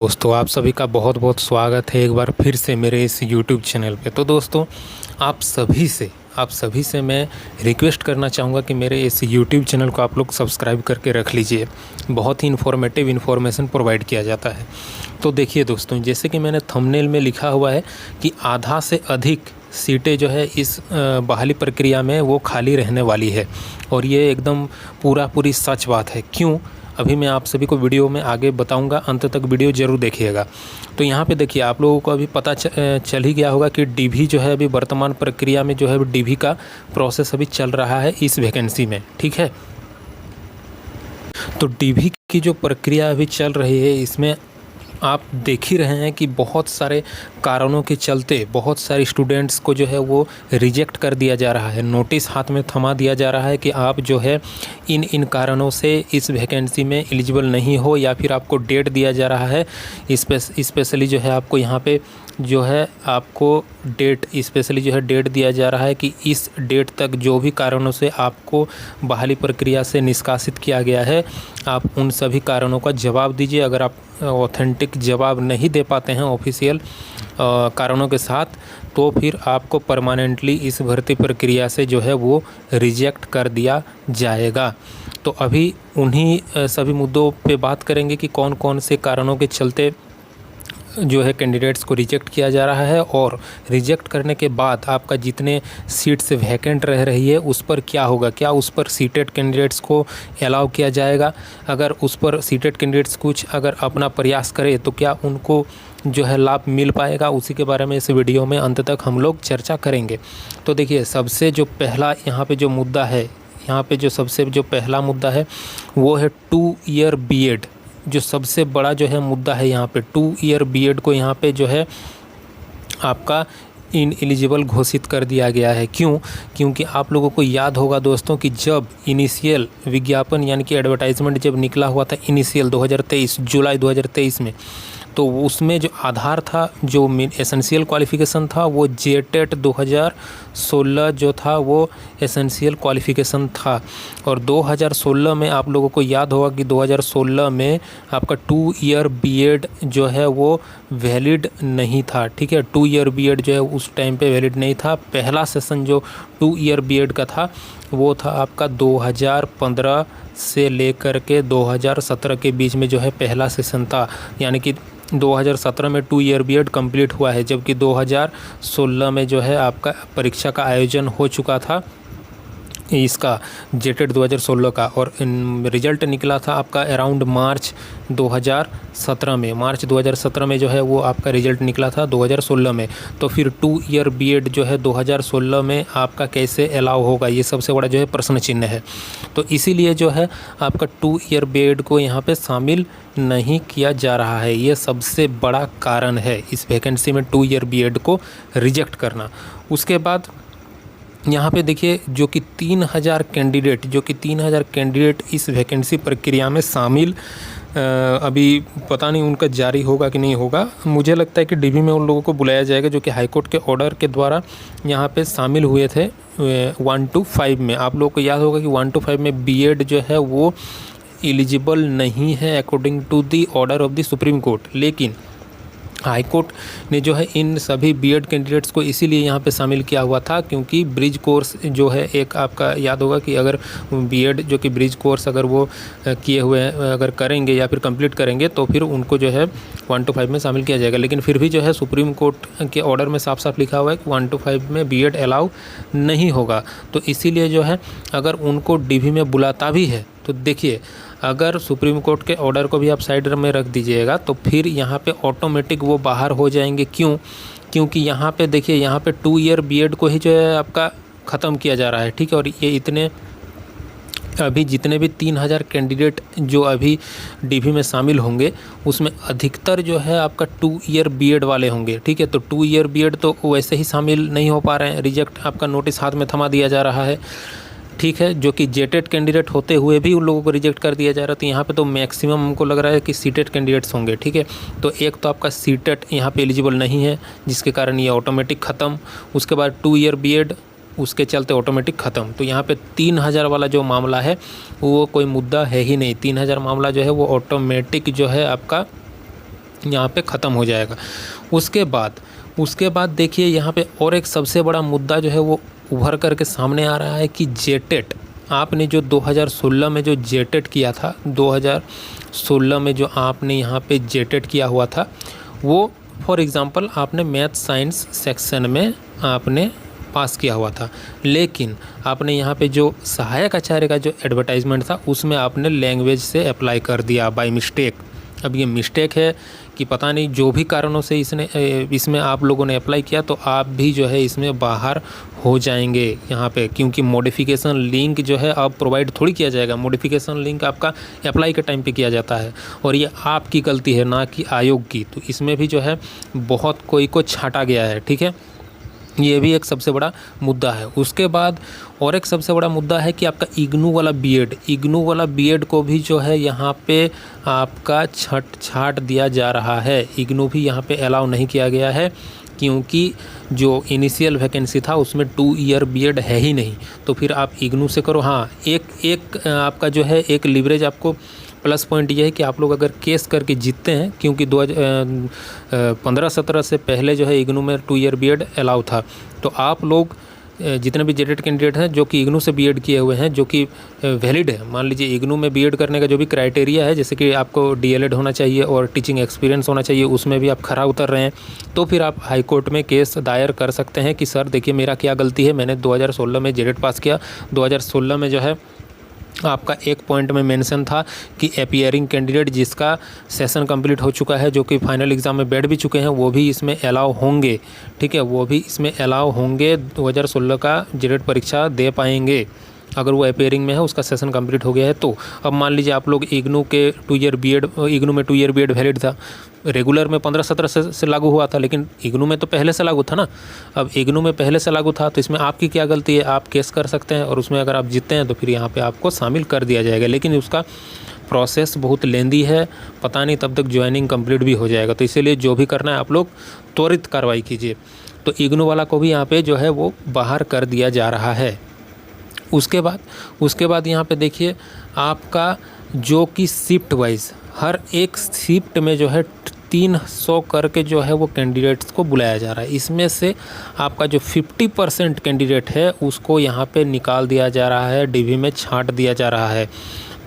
दोस्तों आप सभी का बहुत बहुत स्वागत है एक बार फिर से मेरे इस YouTube चैनल पे। तो दोस्तों आप सभी से मैं रिक्वेस्ट करना चाहूँगा कि मेरे इस YouTube चैनल को आप लोग सब्सक्राइब करके रख लीजिए। बहुत ही इन्फॉर्मेटिव इन्फॉर्मेशन प्रोवाइड किया जाता है। तो देखिए दोस्तों, जैसे कि मैंने थंबनेल में लिखा हुआ है कि आधा से अधिक सीटें जो है इस बहाली प्रक्रिया में वो खाली रहने वाली है, और ये एकदम पूरी सच बात है। क्यों, अभी मैं आप सभी को वीडियो में आगे बताऊंगा, अंत तक वीडियो ज़रूर देखिएगा। तो यहाँ पे देखिए, आप लोगों को अभी पता चल ही गया होगा कि डीवी जो है अभी वर्तमान प्रक्रिया में जो है डीवी का प्रोसेस अभी चल रहा है इस वैकेंसी में, ठीक है। तो डीवी की जो प्रक्रिया अभी चल रही है, इसमें आप देख ही रहे हैं कि बहुत सारे कारणों के चलते बहुत सारे स्टूडेंट्स को जो है वो रिजेक्ट कर दिया जा रहा है। नोटिस हाथ में थमा दिया जा रहा है कि आप जो है इन कारणों से इस वैकेंसी में एलिजिबल नहीं हो, या फिर आपको डेट दिया जा रहा है। स्पेशली जो है आपको यहाँ पे जो है आपको डेट दिया जा रहा है कि इस डेट तक जो भी कारणों से आपको बहाली प्रक्रिया से निष्कासित किया गया है, आप उन सभी कारणों का जवाब दीजिए। अगर आप ऑथेंटिक जवाब नहीं दे पाते हैं ऑफिशियल कारणों के साथ, तो फिर आपको परमानेंटली इस भर्ती प्रक्रिया से जो है वो रिजेक्ट कर दिया जाएगा। तो अभी उन्हीं सभी मुद्दों पे बात करेंगे कि कौन कौन से कारणों के चलते जो है कैंडिडेट्स को रिजेक्ट किया जा रहा है, और रिजेक्ट करने के बाद आपका जितने सीट्स वैकेंट रह रही है उस पर क्या होगा। क्या उस पर सीटेड कैंडिडेट्स को अलाउ किया जाएगा? अगर उस पर सीटेड कैंडिडेट्स कुछ अगर अपना प्रयास करें तो क्या उनको जो है लाभ मिल पाएगा? उसी के बारे में इस वीडियो में अंत तक हम लोग चर्चा करेंगे। तो देखिए, सबसे जो पहला यहाँ पे जो मुद्दा है, सबसे जो पहला मुद्दा है वो है 2 ईयर बीएड। जो सबसे बड़ा जो है मुद्दा है यहाँ पे 2 ईयर बीएड को यहाँ पे जो है आपका इनएलिजिबल घोषित कर दिया गया है। क्यों? क्योंकि आप लोगों को याद होगा दोस्तों कि जब इनिशियल विज्ञापन यानी कि एडवर्टाइजमेंट जब निकला हुआ था इनिशियल 2023 जुलाई 2023 में, तो उसमें जो आधार था, जो एसेंशियल क्वालिफ़िकेशन था, वो जेटेट 2016 जो था वो एसेंशियल क्वालिफ़िकेशन था। और 2016 में आप लोगों को याद होगा कि 2016 में आपका 2 ईयर बीएड जो है वो वैलिड नहीं था, ठीक है। 2 ईयर बीएड जो है उस टाइम पे वैलिड नहीं था। पहला सेशन जो 2 ईयर बीएड का था वो था आपका 2015 से लेकर के 2017 के बीच में जो है पहला सेशन था। यानी कि 2017 में 2 ईयर बीएड कंप्लीट हुआ है, जबकि 2016 में जो है आपका परीक्षा का आयोजन हो चुका था इसका जेटेट 2016 का, और रिजल्ट निकला था आपका अराउंड मार्च 2017 में जो है वो आपका रिजल्ट निकला था 2016 में। तो फिर 2 ईयर बीएड जो है 2016 में आपका कैसे अलाउ होगा, ये सबसे बड़ा जो है प्रश्न चिन्ह है। तो इसीलिए जो है आपका 2 ईयर बीएड को यहाँ पे शामिल नहीं किया जा रहा है। ये सबसे बड़ा कारण है इस वैकेंसी में 2 ईयर बीएड को रिजेक्ट करना। उसके बाद यहाँ पे देखिए, जो कि 3000 कैंडिडेट इस वैकेंसी प्रक्रिया में शामिल अभी पता नहीं उनका जारी होगा कि नहीं होगा। मुझे लगता है कि डीवी में उन लोगों को बुलाया जाएगा जो कि हाईकोर्ट के ऑर्डर के द्वारा यहाँ पे शामिल हुए थे 1 to 5 में। आप लोगों को याद होगा कि 1 to 5 में बीएड जो है वो एलिजिबल नहीं है according to the order of the supreme court, लेकिन हाई कोर्ट ने जो है इन सभी बीएड कैंडिडेट्स को इसीलिए यहाँ पे शामिल किया हुआ था क्योंकि ब्रिज कोर्स जो है, एक आपका याद होगा कि अगर बीएड जो कि ब्रिज कोर्स अगर वो किए हुए अगर करेंगे या फिर कंप्लीट करेंगे तो फिर उनको जो है 1 to 5 में शामिल किया जाएगा। लेकिन फिर भी जो है सुप्रीम कोर्ट के ऑर्डर में साफ साफ लिखा हुआ है कि 1 to 5 में बीएड अलाउ नहीं होगा। तो इसीलिए जो है अगर उनको डीवी में बुलाता भी है तो देखिए, अगर सुप्रीम कोर्ट के ऑर्डर को भी आप साइड में रख दीजिएगा तो फिर यहाँ पे ऑटोमेटिक वो बाहर हो जाएंगे। क्यों? क्योंकि यहाँ पे देखिए, यहाँ पे 2 ईयर बीएड को ही जो है आपका ख़त्म किया जा रहा है, ठीक है। और ये इतने अभी जितने भी 3000 कैंडिडेट जो अभी डीवी में शामिल होंगे उसमें अधिकतर जो है आपका 2 ईयर बीएड वाले होंगे, ठीक है। तो 2 ईयर बीएड तो वैसे ही शामिल नहीं हो पा रहे हैं, रिजेक्ट आपका नोटिस हाथ में थमा दिया जा रहा है, ठीक है। जो कि जेटेड कैंडिडेट होते हुए भी उन लोगों को रिजेक्ट कर दिया जा रहा है। तो यहाँ पे तो मैक्सिमम हमको लग रहा है कि सीटेड कैंडिडेट्स होंगे, ठीक है। तो एक तो आपका सीटेड यहाँ पे एलिजिबल नहीं है जिसके कारण ये ऑटोमेटिक ख़त्म। उसके बाद 2 ईयर बीएड उसके चलते ऑटोमेटिक ख़त्म। तो यहाँ पे 3000 वाला जो मामला है वो कोई मुद्दा है ही नहीं। 3000 मामला जो है वो ऑटोमेटिक जो है आपका यहाँ पे ख़त्म हो जाएगा। उसके बाद देखिए यहाँ पे और एक सबसे बड़ा मुद्दा जो है वो उभर करके सामने आ रहा है कि जेटेट, आपने जो 2016 में जो जेटेट किया था, 2016 में जो आपने यहाँ पे जेटेट किया हुआ था, वो फॉर एग्ज़ाम्पल आपने मैथ साइंस सेक्शन में आपने पास किया हुआ था, लेकिन आपने यहाँ पे जो सहायक आचार्य का जो एडवर्टाइजमेंट था उसमें आपने लैंग्वेज से अप्लाई कर दिया बाय मिस्टेक। अब ये मिस्टेक है कि पता नहीं जो भी कारणों से इसमें आप लोगों ने अप्लाई किया, तो आप भी जो है इसमें बाहर हो जाएंगे यहाँ पे, क्योंकि मॉडिफिकेशन लिंक जो है अब प्रोवाइड थोड़ी किया जाएगा। मॉडिफिकेशन लिंक आपका अप्लाई के टाइम पे किया जाता है और ये आपकी गलती है, ना कि आयोग की। तो इसमें भी जो है बहुत कोई को छांटा गया है, ठीक है। ये भी एक सबसे बड़ा मुद्दा है। उसके बाद और एक सबसे बड़ा मुद्दा है कि आपका इग्नू वाला बीएड को भी जो है यहाँ पे आपका छाट दिया जा रहा है। इग्नू भी यहाँ पे अलाउ नहीं किया गया है, क्योंकि जो इनिशियल वैकेंसी था उसमें 2 ईयर बीएड है ही नहीं, तो फिर आप इग्नू से करो। हाँ, एक आपका जो है एक लीवरेज आपको प्लस पॉइंट ये है कि आप लोग अगर केस करके जीतते हैं, क्योंकि 2015-17 से पहले जो है इग्नू में 2 ईयर बीएड अलाउ था, तो आप लोग जितने भी जेटेट कैंडिडेट हैं जो कि इग्नू से बीएड किए हुए हैं, जो कि वैलिड है, मान लीजिए इग्नू में बीएड करने का जो भी क्राइटेरिया है, जैसे कि आपको डीएलएड होना चाहिए और टीचिंग एक्सपीरियंस होना चाहिए, उसमें भी आप खरा उतर रहे हैं, तो फिर आप हाई कोर्ट में केस दायर कर सकते हैं कि सर देखिए मेरा क्या गलती है, मैंने 2016 में जेटेट पास किया। 2016 में जो है आपका एक पॉइंट में मेंशन था कि अपीयरिंग कैंडिडेट जिसका सेशन कंप्लीट हो चुका है, जो कि फाइनल एग्ज़ाम में बैठ भी चुके हैं, वो भी इसमें अलाउ होंगे, ठीक है, वो भी इसमें अलाउ होंगे, 2016 का जेटेट परीक्षा दे पाएंगे अगर वो अपीयरिंग में है, उसका सेशन कंप्लीट हो गया है। तो अब मान लीजिए आप लोग इग्नू के 2 ईयर बीएड, इग्नू में 2 ईयर बीएड वैलिड था, रेगुलर में 15-17 से लागू हुआ था, लेकिन इग्नू में तो पहले से लागू था ना। अब इग्नू में पहले से लागू था तो इसमें आपकी क्या गलती है, आप केस कर सकते हैं और उसमें अगर आप जीतते हैं तो फिर यहाँ पे आपको शामिल कर दिया जाएगा, लेकिन उसका प्रोसेस बहुत लेंदी है, पता नहीं तब तक ज्वाइनिंग कंप्लीट भी हो जाएगा। तो इसीलिए जो भी करना है आप लोग त्वरित कार्रवाई कीजिए। तो इग्नू वाला को भी यहाँ पर जो है वो बाहर कर दिया जा रहा है। उसके बाद यहाँ पे देखिए आपका जो कि शिफ्ट वाइज हर एक शिफ्ट में जो है 300 करके जो है वो कैंडिडेट्स को बुलाया जा रहा है। इसमें से आपका जो 50% कैंडिडेट है उसको यहाँ पे निकाल दिया जा रहा है, डीवी में छांट दिया जा रहा है।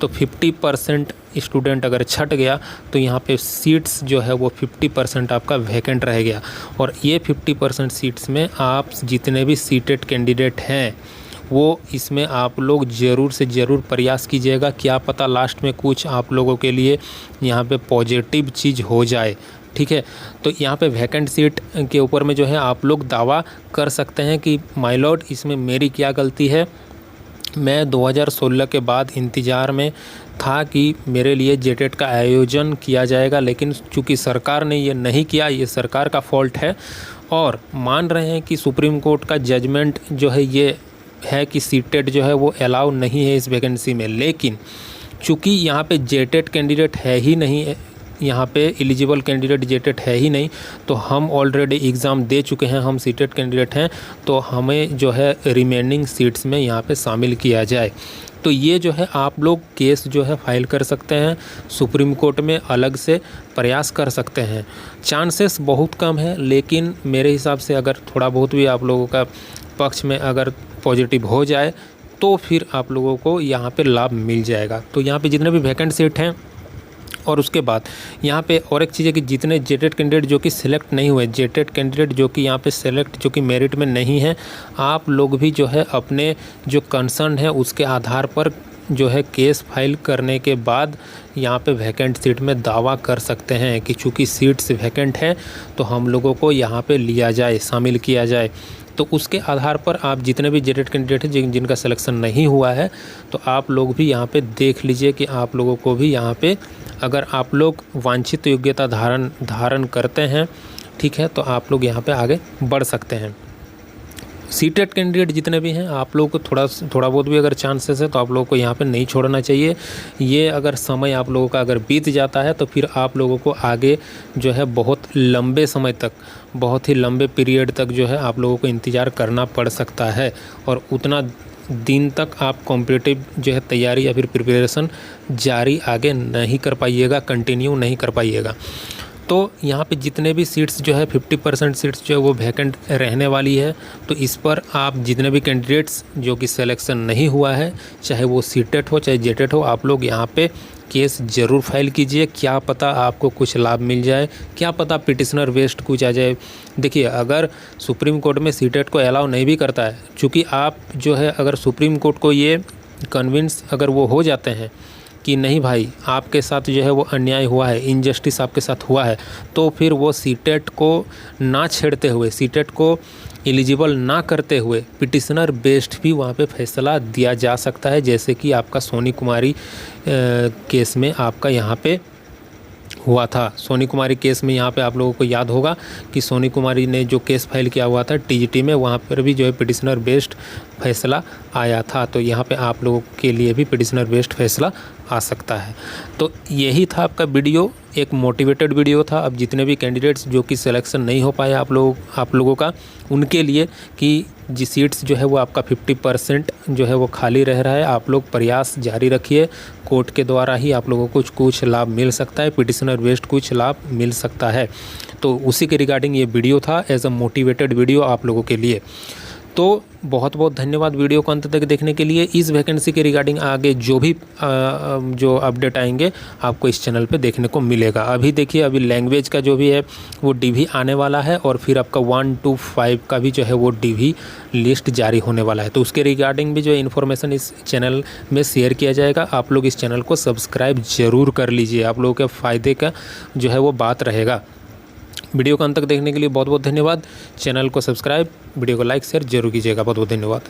तो 50% स्टूडेंट अगर छट गया तो यहाँ पे सीट्स जो है वो 50% आपका वैकेंट रह गया। और ये 50% सीट्स में आप जितने भी सीटेड कैंडिडेट हैं वो इसमें आप लोग ज़रूर से ज़रूर प्रयास कीजिएगा, क्या पता लास्ट में कुछ आप लोगों के लिए यहाँ पे पॉजिटिव चीज़ हो जाए, ठीक है। तो यहाँ पे वैकेंट सीट के ऊपर में जो है आप लोग दावा कर सकते हैं कि माय लॉर्ड इसमें मेरी क्या गलती है, मैं 2016 के बाद इंतज़ार में था कि मेरे लिए जेटेट का आयोजन किया जाएगा, लेकिन चूँकि सरकार ने ये नहीं किया, ये सरकार का फॉल्ट है। और मान रहे हैं कि सुप्रीम कोर्ट का जजमेंट जो है ये है कि सीटेट जो है वो अलाउ नहीं है इस वैकेंसी में, लेकिन चूँकि यहाँ पे जेटेट कैंडिडेट है ही नहीं, यहाँ पे एलिजिबल कैंडिडेट जेटेट है ही नहीं, तो हम ऑलरेडी एग्ज़ाम दे चुके हैं, हम सीटेट कैंडिडेट हैं, तो हमें जो है रिमेनिंग सीट्स में यहाँ पे शामिल किया जाए। तो ये जो है आप लोग केस जो है फाइल कर सकते हैं, सुप्रीम कोर्ट में अलग से प्रयास कर सकते हैं। चांसेस बहुत कम है, लेकिन मेरे हिसाब से अगर थोड़ा बहुत भी आप लोगों का पक्ष में अगर पॉजिटिव हो जाए तो फिर आप लोगों को यहाँ पे लाभ मिल जाएगा। तो यहाँ पे जितने भी वैकेंट सीट हैं, और उसके बाद यहाँ पे और एक चीज़ है कि जितने जेटेट कैंडिडेट जो कि सिलेक्ट नहीं हुए, जेटेट कैंडिडेट जो कि यहाँ पे सेलेक्ट जो कि मेरिट में नहीं है, आप लोग भी जो है अपने जो कंसर्न है उसके आधार पर जो है केस फाइल करने के बाद यहाँ पे वैकेंट सीट में दावा कर सकते हैं कि चूँकि सीट्स वैकेंट है तो हम लोगों को यहाँ पे लिया जाए, शामिल किया जाए। तो उसके आधार पर आप जितने भी जेटेट कैंडिडेट हैं जिनका सिलेक्शन नहीं हुआ है, तो आप लोग भी यहाँ पे देख लीजिए कि आप लोगों को भी यहाँ पे अगर आप लोग वांछित योग्यता धारण करते हैं, ठीक है, तो आप लोग यहाँ पे आगे बढ़ सकते हैं। सीटेट कैंडिडेट जितने भी हैं आप लोगों को थोड़ा बहुत भी अगर चांसेस है तो आप लोगों को यहाँ पे नहीं छोड़ना चाहिए। ये अगर समय आप लोगों का अगर बीत जाता है तो फिर आप लोगों को आगे जो है बहुत लंबे समय तक, बहुत ही लंबे पीरियड तक जो है आप लोगों को इंतज़ार करना पड़ सकता है, और उतना दिन तक आप कॉम्पिटिटिव जो है तैयारी या फिर प्रिपरेशन जारी आगे नहीं कर पाइएगा, कंटिन्यू नहीं कर पाइएगा। तो यहाँ पे जितने भी सीट्स जो है 50% सीट्स जो है वो वैकेंट रहने वाली है। तो इस पर आप जितने भी कैंडिडेट्स जो कि सिलेक्शन नहीं हुआ है, चाहे वो सीटेट हो चाहे जेटेट हो, आप लोग यहाँ पे केस ज़रूर फाइल कीजिए। क्या पता आपको कुछ लाभ मिल जाए, क्या पता पिटिशनर वेस्ट कुछ आ जाए। देखिए, अगर सुप्रीम कोर्ट में सीटेट को अलाउ नहीं भी करता है, चूँकि आप जो है अगर सुप्रीम कोर्ट को ये कन्विंस अगर वो हो जाते हैं कि नहीं भाई आपके साथ जो है वो अन्याय हुआ है, इनजस्टिस आपके साथ हुआ है, तो फिर वो सीटेट को ना छेड़ते हुए, सीटेट को एलिजिबल ना करते हुए पिटिशनर बेस्ड भी वहाँ पे फैसला दिया जा सकता है। जैसे कि आपका सोनी कुमारी केस में आपका यहाँ पे हुआ था। सोनी कुमारी केस में यहाँ पे आप लोगों को याद होगा कि सोनी कुमारी ने जो केस फाइल किया हुआ था टीजीटी में, वहाँ पर भी जो है पिटिशनर बेस्ड फैसला आया था। तो यहाँ पे आप लोगों के लिए भी पिटिशनर बेस्ड फैसला आ सकता है। तो यही था आपका वीडियो, एक मोटिवेटेड वीडियो था। अब जितने भी कैंडिडेट्स जो कि सिलेक्शन नहीं हो पाए आप लोगों का, उनके लिए कि जी सीट्स जो है वो आपका 50% जो है वो खाली रह रहा है, आप लोग प्रयास जारी रखिए। कोर्ट के द्वारा ही आप लोगों को कुछ लाभ मिल सकता है, पिटिशनर बेस्ड कुछ लाभ मिल सकता है। तो उसी के रिगार्डिंग ये वीडियो था, एज अ मोटिवेटेड वीडियो आप लोगों के लिए। तो बहुत बहुत धन्यवाद वीडियो को अंत तक देखने के लिए। इस वैकेंसी के रिगार्डिंग आगे जो भी जो अपडेट आएंगे आपको इस चैनल पे देखने को मिलेगा। अभी देखिए, अभी लैंग्वेज का जो भी है वो डीवी आने वाला है, और फिर आपका 1 to 5 का भी जो है वो डीवी लिस्ट जारी होने वाला है। तो उसके रिगार्डिंग भी जो इन्फॉर्मेशन इस चैनल में शेयर किया जाएगा। आप लोग इस चैनल को सब्सक्राइब ज़रूर कर लीजिए, आप लोगों के फ़ायदे का जो है वो बात रहेगा। वीडियो को अंत तक देखने के लिए बहुत बहुत धन्यवाद। चैनल को सब्सक्राइब, वीडियो को लाइक शेयर जरूर कीजिएगा। बहुत बहुत धन्यवाद।